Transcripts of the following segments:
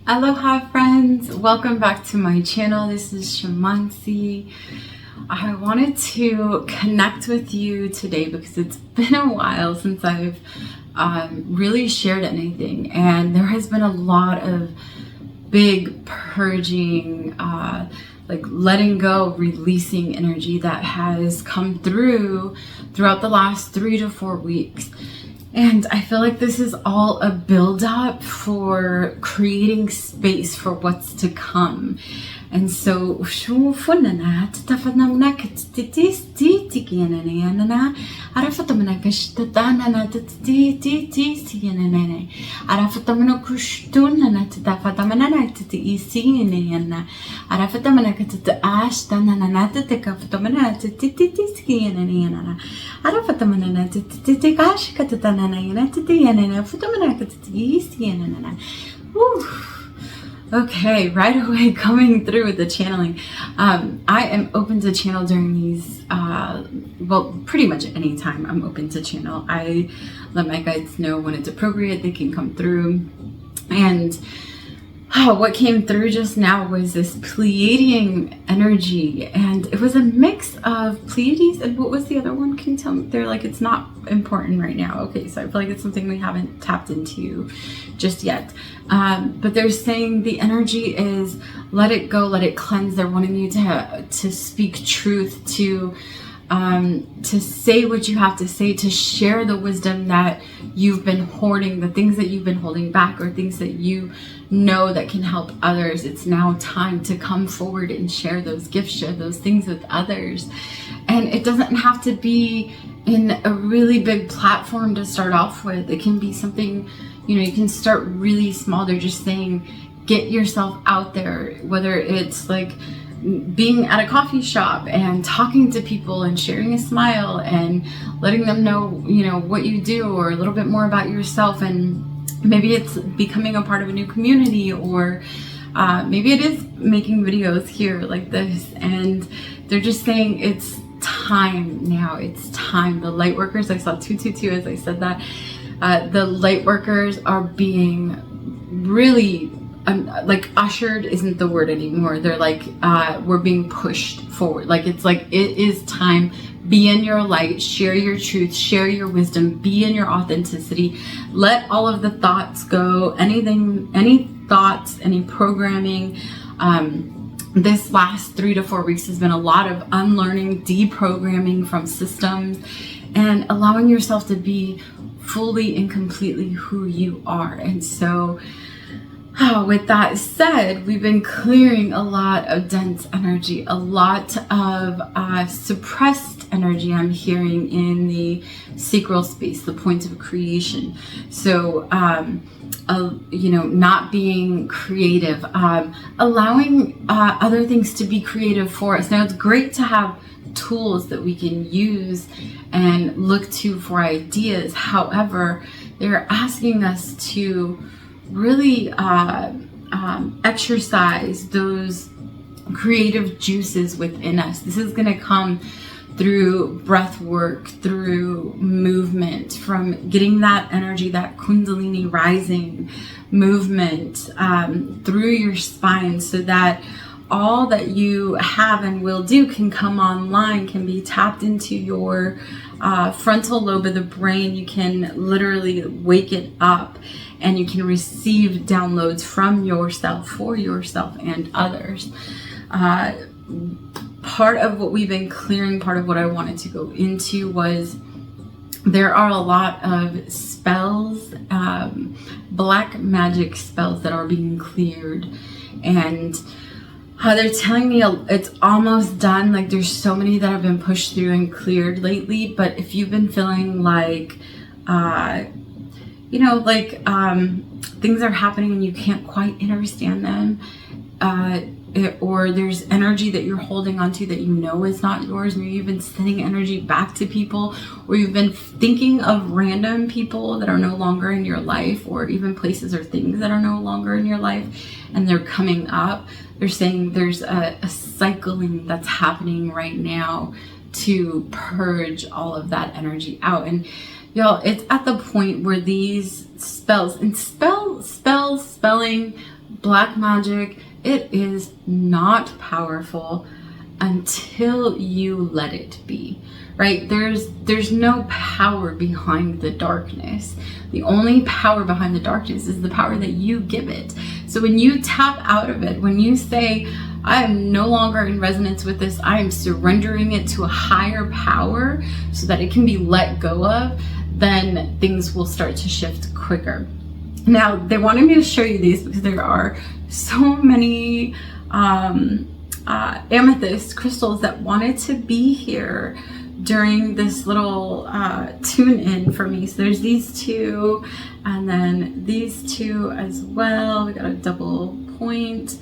Aloha friends, welcome back to my channel. This is Shamansi. I wanted to connect with you today because it's been a while since I've really shared anything, and there has been a lot of big purging, like letting go, releasing energy that has come throughout the last 3 to 4 weeks. And I feel like this is all a build-up for creating space for what's to come. And so, okay, right away coming through with the channeling. I am open to channel during these, well, pretty much any time I'm open to channel. I let my guides know when it's appropriate, they can come through. And what came through just now was this Pleiadian energy, and it was a mix of Pleiades and what was the other one? Can you tell me? They're like, it's not important right now. Okay, so I feel like it's something we haven't tapped into just yet. But they're saying the energy is let it go, let it cleanse. They're wanting you to speak truth, to say what you have to say, to share the wisdom that you've been hoarding, the things that you've been holding back, or things that you know that can help others. It's now time to come forward and share those gifts, share those things with others. And it doesn't have to be in a really big platform to start off with. It can be something, you can start really small. They're just saying, get yourself out there, whether it's like being at a coffee shop and talking to people and sharing a smile and letting them know, what you do, or a little bit more about yourself. And maybe it's becoming a part of a new community, or maybe it is making videos here like this. And they're just saying it's time now. It's time. The light workers, I saw 222 as I said that. The light workers are being really like ushered isn't the word anymore. They're like, we're being pushed forward. Like, it's like, it is time. Be in your light, share your truth, share your wisdom, be in your authenticity. Let all of the thoughts go, any thoughts, any programming. This last 3 to 4 weeks has been a lot of unlearning, deprogramming from systems, and allowing yourself to be fully and completely who you are. And so, with that said, we've been clearing a lot of dense energy, a lot of suppressed energy I'm hearing in the sacral space, the point of creation. So, not being creative, allowing other things to be creative for us. Now, it's great to have tools that we can use and look to for ideas. However, they're asking us to really exercise those creative juices within us. This is going to come through breath work, through movement, from getting that energy, that kundalini rising movement through your spine, so that all that you have and will do can come online, can be tapped into your frontal lobe of the brain. You can literally wake it up, and you can receive downloads from yourself, for yourself and others. Part of what we've been clearing, part of what I wanted to go into, was there are a lot of spells, black magic spells that are being cleared. And they're telling me it's almost done. Like, there's so many that have been pushed through and cleared lately. But if you've been feeling like, things are happening and you can't quite understand them, or there's energy that you're holding onto that is not yours, and you've been sending energy back to people, or you've been thinking of random people that are no longer in your life, or even places or things that are no longer in your life, and they're coming up. They're saying there's a cycling that's happening right now to purge all of that energy out. And y'all, it's at the point where these spells, and spelling, black magic, it is not powerful until you let it be, right? There's no power behind the darkness. The only power behind the darkness is the power that you give it. So when you tap out of it, when you say, I am no longer in resonance with this, I am surrendering it to a higher power so that it can be let go of, then things will start to shift quicker. Now, they wanted me to show you these because there are so many amethyst crystals that wanted to be here during this little tune in for me. So there's these two, and then these two as well. We got a double point.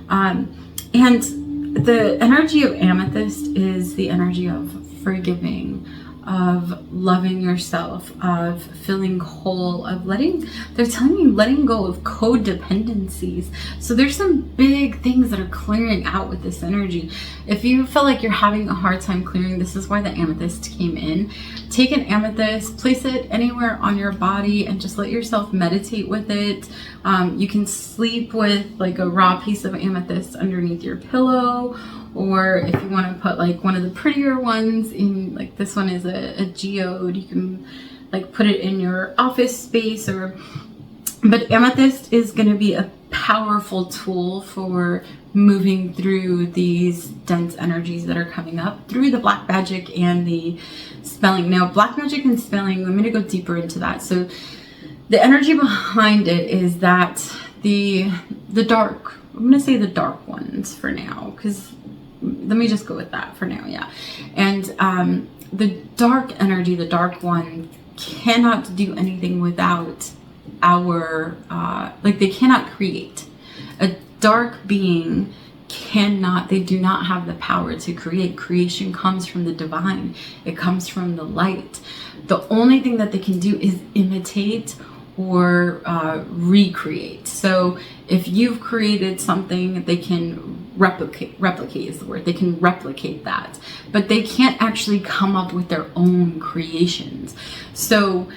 And the energy of amethyst is the energy of forgiving, of loving yourself, of feeling whole, of they're telling me letting go of codependencies. So there's some big things that are clearing out with this energy. If you feel like you're having a hard time clearing, this is why the amethyst came in. Take an amethyst, place it anywhere on your body, and just let yourself meditate with it. You can sleep with like a raw piece of amethyst underneath your pillow, or if you want to put like one of the prettier ones in, like this one is a geode, you can like put it in your office space. But amethyst is going to be a powerful tool for moving through these dense energies that are coming up through the black magic and the spelling. Now, black magic and spelling, I'm going to go deeper into that. So the energy behind it is that the dark, I'm going to say the dark ones for now, because let me just go with that for now. Yeah. And the dark energy, the dark one, cannot do anything without our they cannot create. A dark being they do not have the power to create. Creation comes from the divine. It comes from the light. The only thing that they can do is imitate or recreate. So if you've created something, they can replicate is the word. They can replicate that, but they can't actually come up with their own creations. So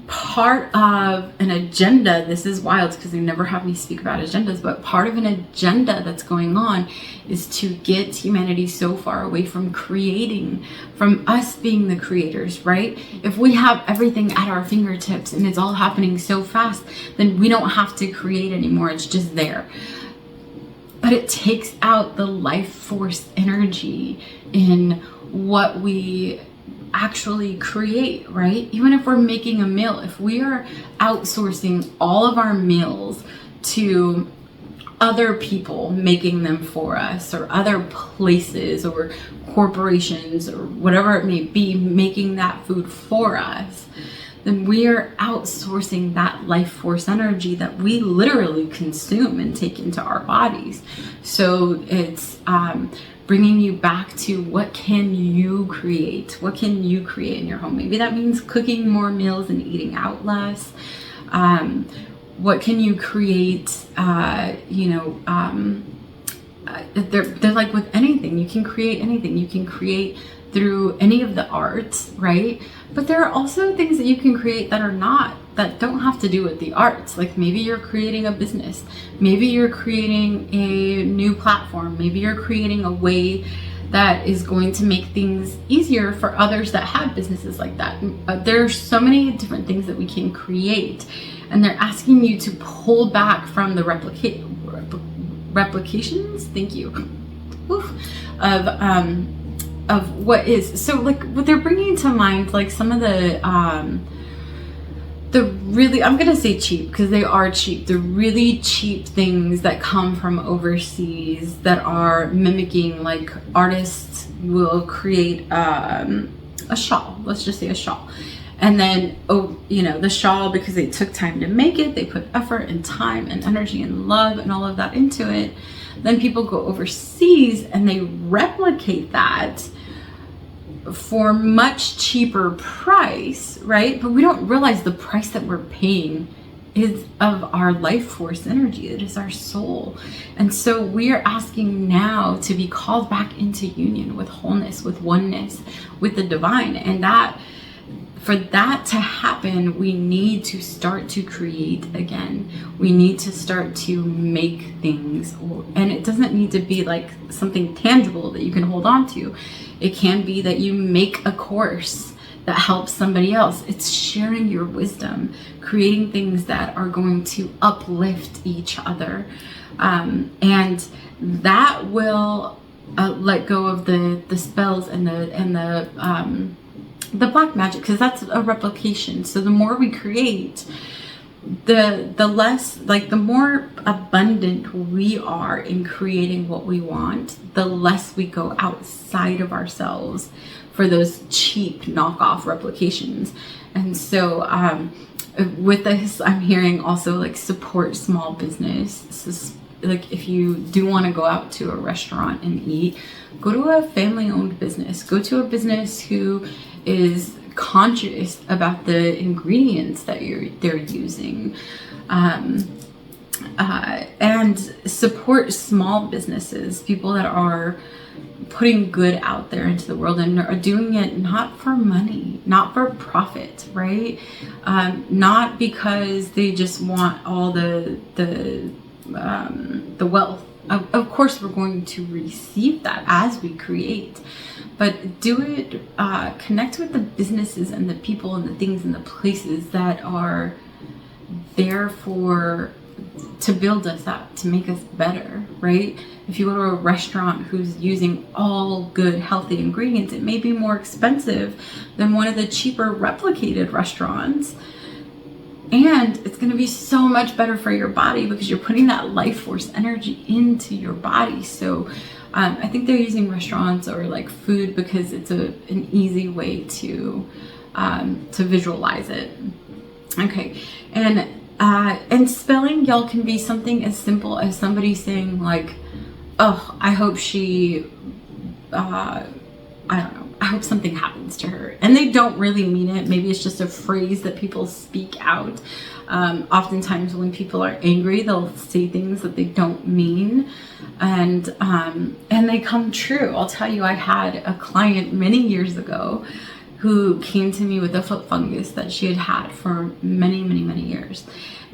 part of an agenda, this is wild because they never have me speak about agendas, but part of an agenda that's going on is to get humanity so far away from creating, from us being the creators, right? If we have everything at our fingertips and it's all happening so fast, then we don't have to create anymore. It's just there. But it takes out the life force energy in what we actually create, right? Even if we're making a meal, if we are outsourcing all of our meals to other people making them for us, or other places or corporations or whatever it may be making that food for us, then we are outsourcing that life force energy that we literally consume and take into our bodies. So it's bringing you back to what can you create? What can you create in your home? Maybe that means cooking more meals and eating out less. What can you create? They're like with anything. You can create anything. You can create through any of the arts, right? But there are also things that you can create that don't have to do with the arts. Like maybe you're creating a business. Maybe you're creating a new platform. Maybe you're creating a way that is going to make things easier for others that have businesses like that. There are so many different things that we can create, and they're asking you to pull back from the replications. Thank you. Oof, of what is. So like what they're bringing to mind, like some of the really, I'm gonna say cheap because they are cheap. The really cheap things that come from overseas that are mimicking, like artists will create a shawl. Let's just say a shawl. And then, the shawl, because they took time to make it, they put effort and time and energy and love and all of that into it. Then people go overseas and they replicate that for much cheaper price, right? But we don't realize the price that we're paying is of our life force energy. It is our soul. And so we are asking now to be called back into union with wholeness, with oneness, with the divine. And for that to happen, we need to start to create again. We need to start to make things, and it doesn't need to be like something tangible that you can hold on to. It can be that you make a course that helps somebody else. It's sharing your wisdom, creating things that are going to uplift each other. And that will let go of the spells and the black magic, because that's a replication. So the more we create, the less, like, the more abundant we are in creating what we want, the less we go outside of ourselves for those cheap knockoff replications. And so with this, I'm hearing also, like, support small business. So, like, if you do want to go out to a restaurant and eat, go to a family-owned business. Go to a business who is conscious about the ingredients that they're using, and support small businesses, people that are putting good out there into the world and are doing it not for money, not for profit, right? Not because they just want all the wealth. Of course, we're going to receive that as we create, but do it, connect with the businesses and the people and the things and the places that are there to build us up, to make us better, right? If you go to a restaurant who's using all good, healthy ingredients, it may be more expensive than one of the cheaper replicated restaurants. And it's going to be so much better for your body because you're putting that life force energy into your body. So I think they're using restaurants or like food because it's an easy way to visualize it. Okay. And spelling, y'all, can be something as simple as somebody saying like, oh, I hope she, I don't know, I hope something happens to her. And they don't really mean it. Maybe it's just a phrase that people speak out. Oftentimes when people are angry, they'll say things that they don't mean. And they come true. I'll tell you, I had a client many years ago who came to me with a foot fungus that she had had for many, many, many years.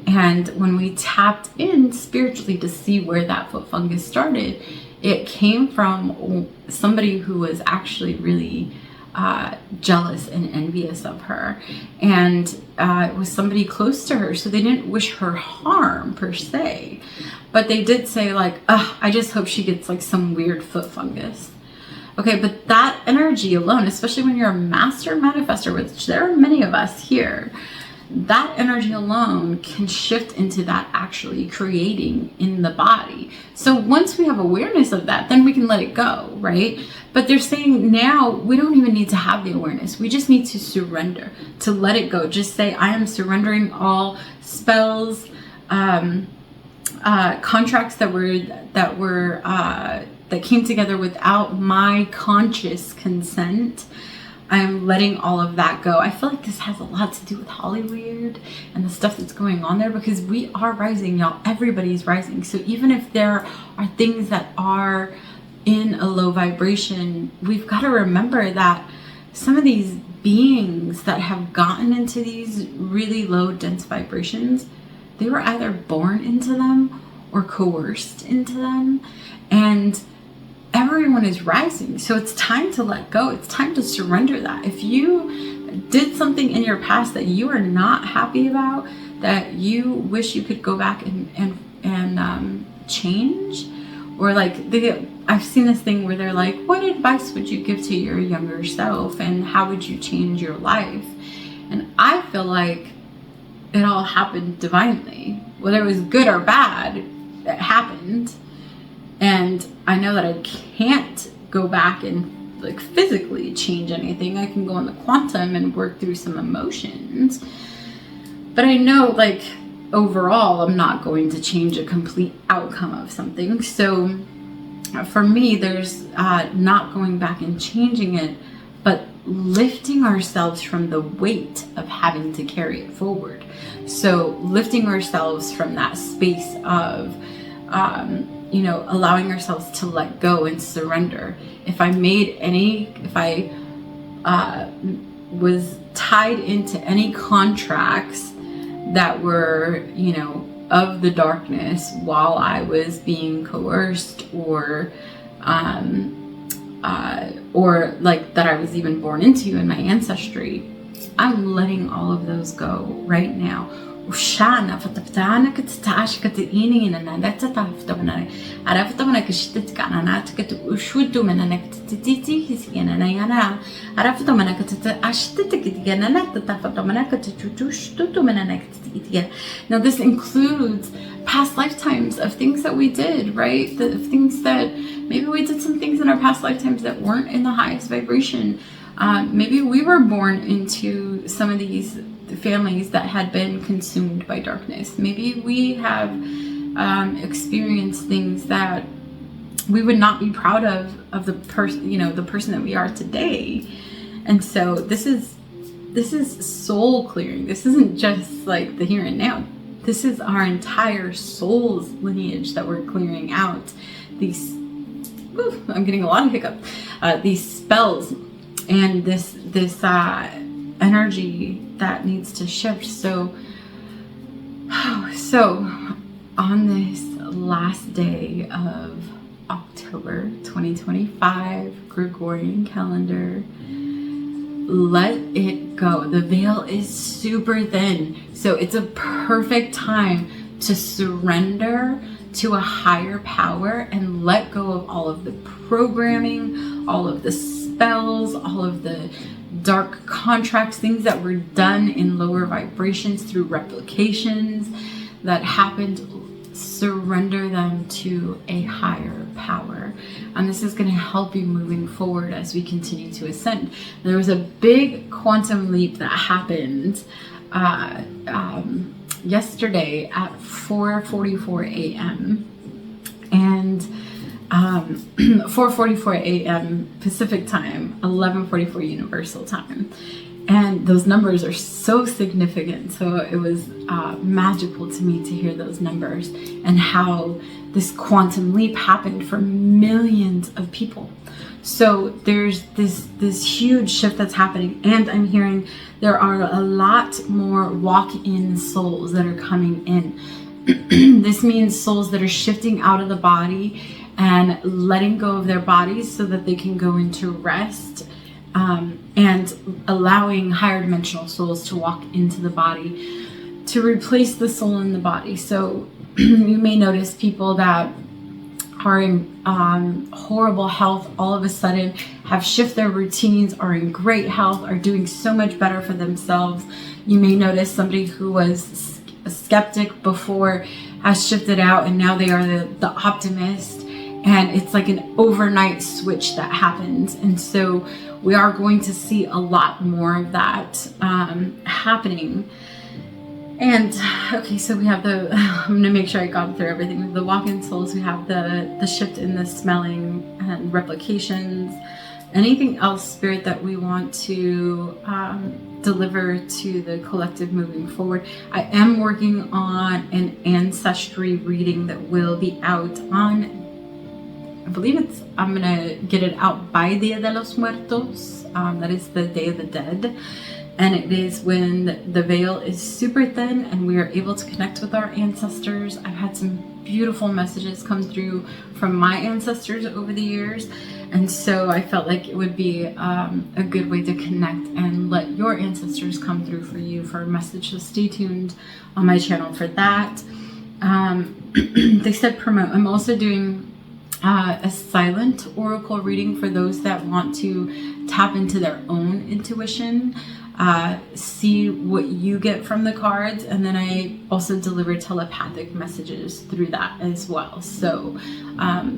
And when we tapped in spiritually to see where that foot fungus started, it came from somebody who was actually really jealous and envious of her. And it was somebody close to her. So they didn't wish her harm per se, but they did say like, I just hope she gets like some weird foot fungus. Okay, but that energy alone, especially when you're a master manifestor, which there are many of us here, that energy alone can shift into that actually creating in the body. So once we have awareness of that, then we can let it go, right? But they're saying now we don't even need to have the awareness. We just need to surrender, to let it go. Just say, I am surrendering all spells, contracts that came together without my conscious consent. I'm letting all of that go. I feel like this has a lot to do with Hollywood and the stuff that's going on there, because we are rising, y'all. Everybody's rising. So even if there are things that are in a low vibration, we've got to remember that some of these beings that have gotten into these really low, dense vibrations, they were either born into them or coerced into them. And everyone is rising. So it's time to let go. It's time to surrender that. If you did something in your past that you are not happy about, that you wish you could go back and change, or like I've seen this thing where they're like, what advice would you give to your younger self and how would you change your life? And I feel like it all happened divinely. Whether it was good or bad, it happened. And I know that I can't go back and like physically change anything. I can go in the quantum and work through some emotions. But I know like overall, I'm not going to change a complete outcome of something. So for me, there's not going back and changing it, but lifting ourselves from the weight of having to carry it forward. So lifting ourselves from that space of, allowing ourselves to let go and surrender. If I was tied into any contracts that were, of the darkness while I was being coerced or like that I was even born into in my ancestry. I'm letting all of those go right now. وشعنا فتبتعنا كتتعاش كتقيني إن أنا تتعرف طبعا عرفت طبعا كشتت كأنا كتوشودو من أنا كتتيتي هسينا أنا عرفت طبعا كتتعشتت كتيجانا تتعرف طبعا كتوشودو من أنا كتتيجا. Now this includes past lifetimes of things that we did, right? The things that maybe we did some things in our past lifetimes that weren't in the highest vibration. Maybe we were born into some of these families that had been consumed by darkness. Maybe we have experienced things that we would not be proud of the person, the person that we are today. And so this is soul clearing. This isn't just like the here and now. This is our entire soul's lineage that we're clearing out. These, I'm getting a lot of hiccup. These spells and this energy that needs to shift. So on this last day of October 2025 Gregorian calendar, let it go. The veil is super thin, so it's a perfect time to surrender to a higher power and let go of all of the programming, all of the spells, all of the dark contracts, things that were done in lower vibrations through replications that happened. Surrender them to a higher power, and this is going to help you moving forward as we continue to ascend. There was a big quantum leap that happened yesterday at 4:44 a.m. and 4:44 a.m. Pacific time, 11:44 Universal time. And those numbers are so significant. So it was magical to me to hear those numbers and how this quantum leap happened for millions of people. So there's this huge shift that's happening. And I'm hearing there are a lot more walk-in souls that are coming in. This means souls that are shifting out of the body and letting go of their bodies so that they can go into rest. And allowing higher dimensional souls to walk into the body to replace the soul in the body. So you may notice people that are in horrible health all of a sudden have shifted their routines, are in great health, are doing so much better for themselves. You may notice somebody who was a skeptic before has shifted out and now they are the optimist. And it's like an overnight switch that happens. And so we are going to see a lot more of that happening. And okay, so we have I'm going to make sure I got through everything. We have the walk-in souls, we have the shift in the smelling and replications. Anything else, Spirit, that we want to deliver to the collective moving forward? I am working on an ancestry reading that will be out on, I believe I'm gonna get it out by Dia de los Muertos. That is the Day of the Dead. And it is when the veil is super thin and we are able to connect with our ancestors. I've had some beautiful messages come through from my ancestors over the years. And so I felt like it would be a good way to connect and let your ancestors come through for you for a message. So stay tuned on my channel for that. They said promote. I'm also doing a silent oracle reading for those that want to tap into their own intuition, see what you get from the cards, and then I also deliver telepathic messages through that as well. So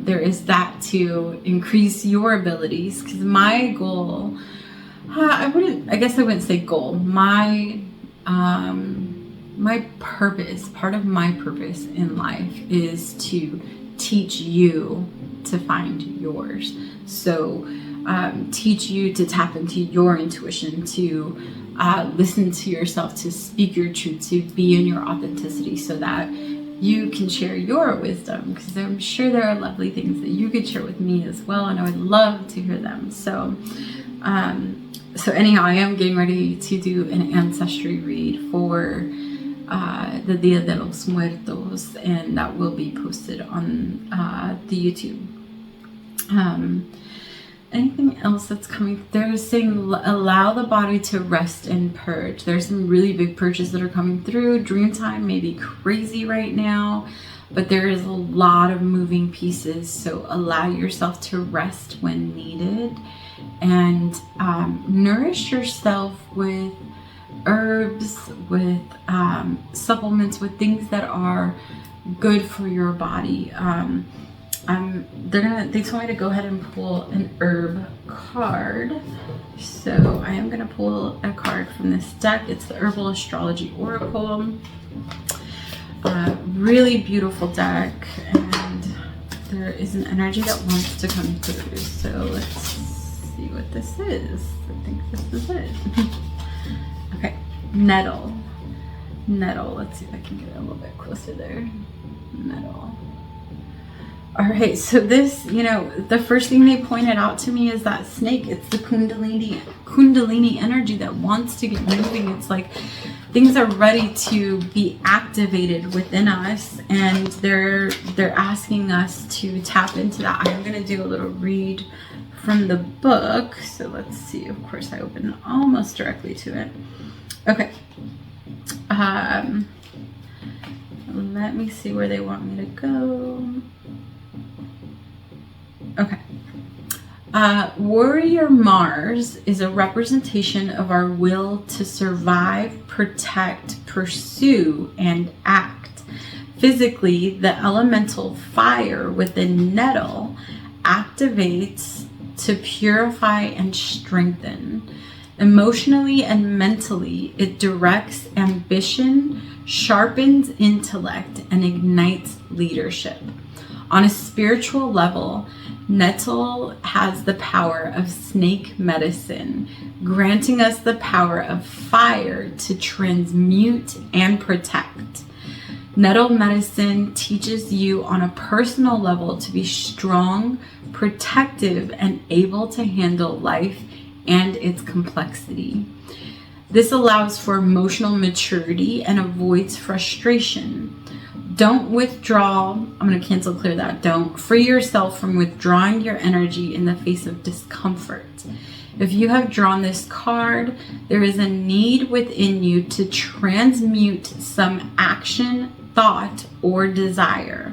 there is that to increase your abilities, because my goal, I wouldn't say goal, my purpose, part of my purpose in life is to teach you to find yours. So teach you to tap into your intuition, to listen to yourself, to speak your truth, to be in your authenticity so that you can share your wisdom, because I'm sure there are lovely things that you could share with me as well, and I would love to hear them. So So anyhow, I am getting ready to do an ancestry read for the Dia de los Muertos, and that will be posted on the YouTube. Anything else that's coming? They're saying allow the body to rest and purge. There's some really big purges that are coming through. Dream time may be crazy right now, but there is a lot of moving pieces. So allow yourself to rest when needed, and nourish yourself with herbs, with supplements, with things that are good for your body. They told me to go ahead and pull an herb card. So I am gonna pull a card from this deck. It's the Herbal Astrology Oracle. Really beautiful deck, and there is an energy that wants to come through. So let's see what this is. I think this is it. Okay, nettle. Let's see if I can get it a little bit closer there. Nettle. All right, so this, the first thing they pointed out to me is that snake. It's the Kundalini energy that wants to get moving. It's like things are ready to be activated within us, and they're asking us to tap into that. I'm gonna do a little read from the book. So let's see. Of course, I opened almost directly to it. Okay. Let me see where they want me to go. Okay. Warrior Mars is a representation of our will to survive, protect, pursue, and act. Physically, the elemental fire within nettle activates to purify and strengthen. Emotionally and mentally, it directs ambition, sharpens intellect, and ignites leadership. On a spiritual level, nettle has the power of snake medicine, granting us the power of fire to transmute and protect. Nettle medicine teaches you on a personal level to be strong, protective, and able to handle life and its complexity. This allows for emotional maturity and avoids frustration. Don't withdraw. I'm going to cancel clear that. Don't free yourself from withdrawing your energy in the face of discomfort. If you have drawn this card, there is a need within you to transmute some action, thought, or desire.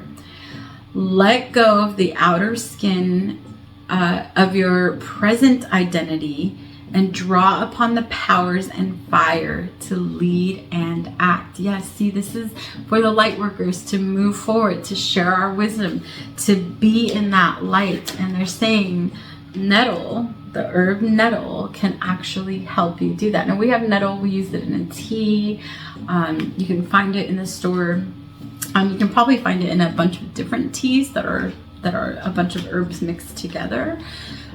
Let go of the outer skin of your present identity and draw upon the powers and fire to lead and act. Yes, see, this is for the light workers to move forward, to share our wisdom, to be in that light. And they're saying nettle, the herb nettle, can actually help you do that. Now we have nettle, we use it in a tea. You can find it in the store. You can probably find it in a bunch of different teas that are a bunch of herbs mixed together.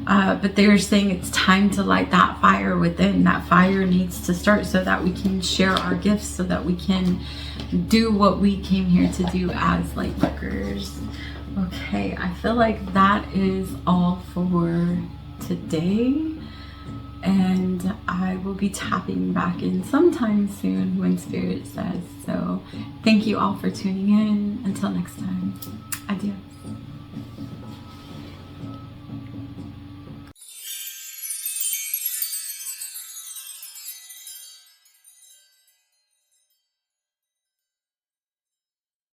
But they're saying it's time to light that fire within. That fire needs to start so that we can share our gifts, so that we can do what we came here to do as light workers. Okay, I feel like that is all for today. And I will be tapping back in sometime soon when Spirit says. So thank you all for tuning in. Until next time, adios.